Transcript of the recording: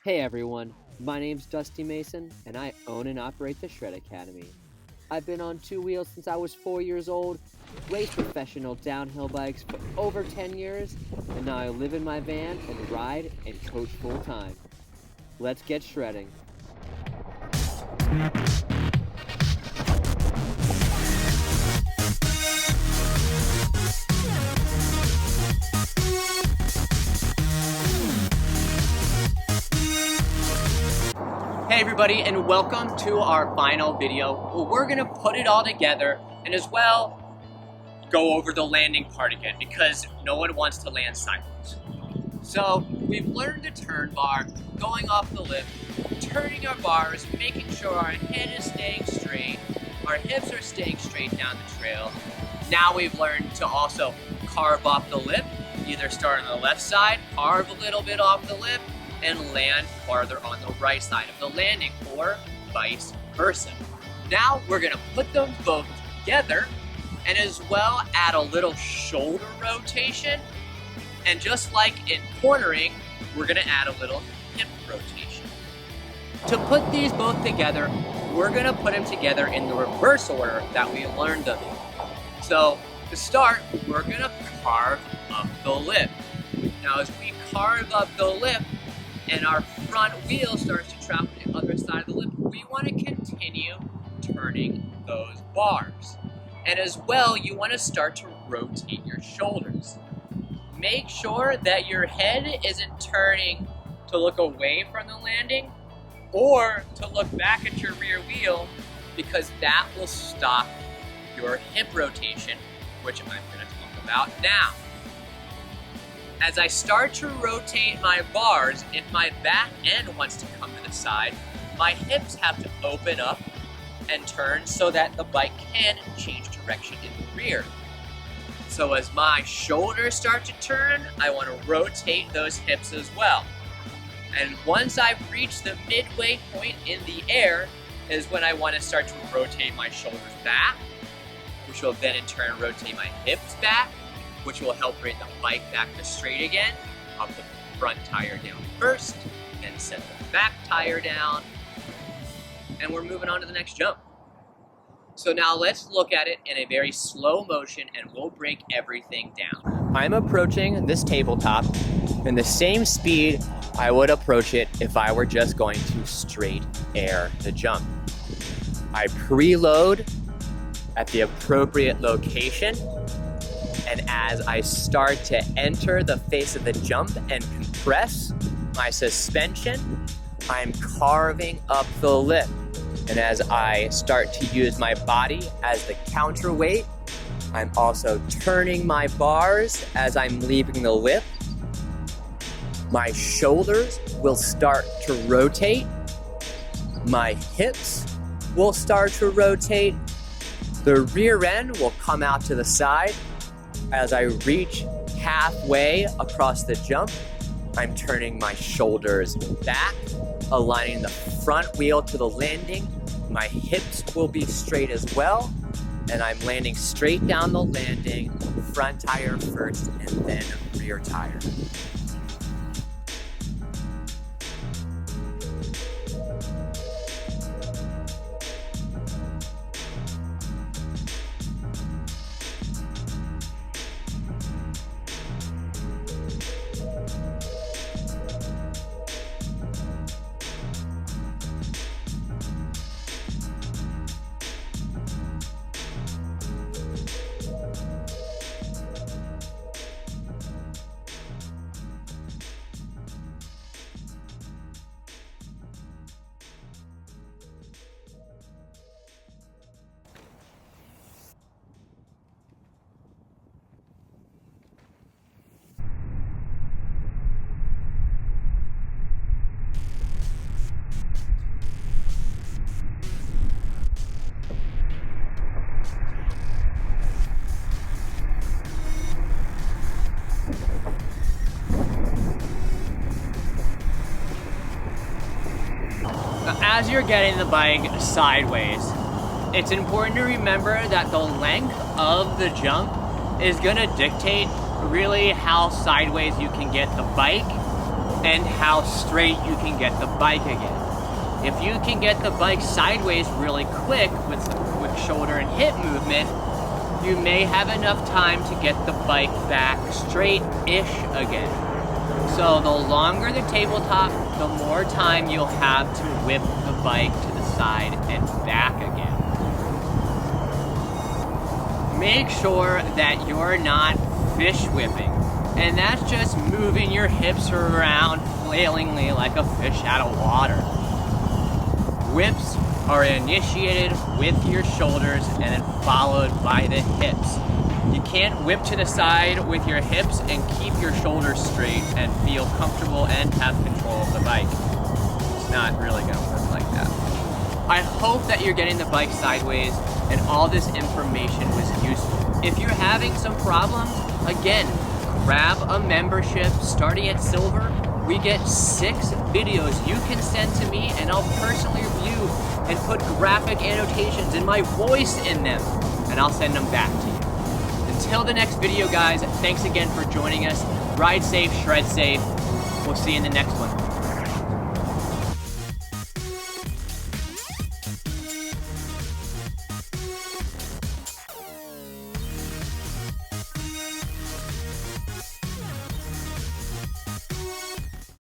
Hey everyone, my name's Dusty Mason, and I own and operate the Shred Academy. I've been on two wheels since I was 4 years old, raced professional downhill bikes for over 10 years, and now I live in my van and ride and coach full time. Let's get shredding. Hey everybody, and welcome to our final video where we're gonna put it all together and as well go over the landing part again because no one wants to land sideways. So we've learned the turn bar, going off the lip, turning our bars, making sure our head is staying straight, our hips are staying straight down the trail. Now we've learned to also carve off the lip, either start on the left side, carve a little bit off the lip, and land farther on the right side of the landing, or vice versa. Now we're gonna put them both together and as well add a little shoulder rotation, and just like in cornering, we're gonna add a little hip rotation. To put these both together, we're gonna put them together in the reverse order that we learned them in. So to start, we're gonna carve up the lip. Now as we carve up the lip, and our front wheel starts to travel to the other side of the lip, we want to continue turning those bars. And as well, you want to start to rotate your shoulders. Make sure that your head isn't turning to look away from the landing or to look back at your rear wheel, because that will stop your hip rotation, which I'm going to talk about now. As I start to rotate my bars, if my back end wants to come to the side, my hips have to open up and turn so that the bike can change direction in the rear. So as my shoulders start to turn, I want to rotate those hips as well. And once I've reached the midway point in the air is when I want to start to rotate my shoulders back, which will then in turn rotate my hips back, which will help bring the bike back to straight again. I'll put the front tire down first, then set the back tire down, and we're moving on to the next jump. So now let's look at it in a very slow motion and we'll break everything down. I'm approaching this tabletop in the same speed I would approach it if I were just going to straight air the jump. I preload at the appropriate location, and as I start to enter the face of the jump and compress my suspension, I'm carving up the lip. And as I start to use my body as the counterweight, I'm also turning my bars as I'm leaving the lip. My shoulders will start to rotate. My hips will start to rotate. The rear end will come out to the side. As I reach halfway across the jump, I'm turning my shoulders back, aligning the front wheel to the landing. My hips will be straight as well, and I'm landing straight down the landing, front tire first and then rear tire. As you're getting the bike sideways, it's important to remember that the length of the jump is going to dictate really how sideways you can get the bike and how straight you can get the bike again. If you can get the bike sideways really quick with some quick shoulder and hip movement, you may have enough time to get the bike back straight-ish again. So the longer the tabletop, the more time you'll have to whip the bike to the side and back again. Make sure that you're not fish whipping, and that's just moving your hips around flailingly like a fish out of water. Whips are initiated with your shoulders and then followed by the hips. You can't whip to the side with your hips and keep your shoulders straight and feel comfortable and have control of the bike. It's not really gonna work like that. I hope that you're getting the bike sideways and all this information was useful. If you're having some problems, again, grab a membership starting at silver. We get 6 videos you can send to me and I'll personally review and put graphic annotations and my voice in them, and I'll send them back to you. Until the next video, guys, thanks again for joining us. Ride safe, shred safe. We'll see you in the next one.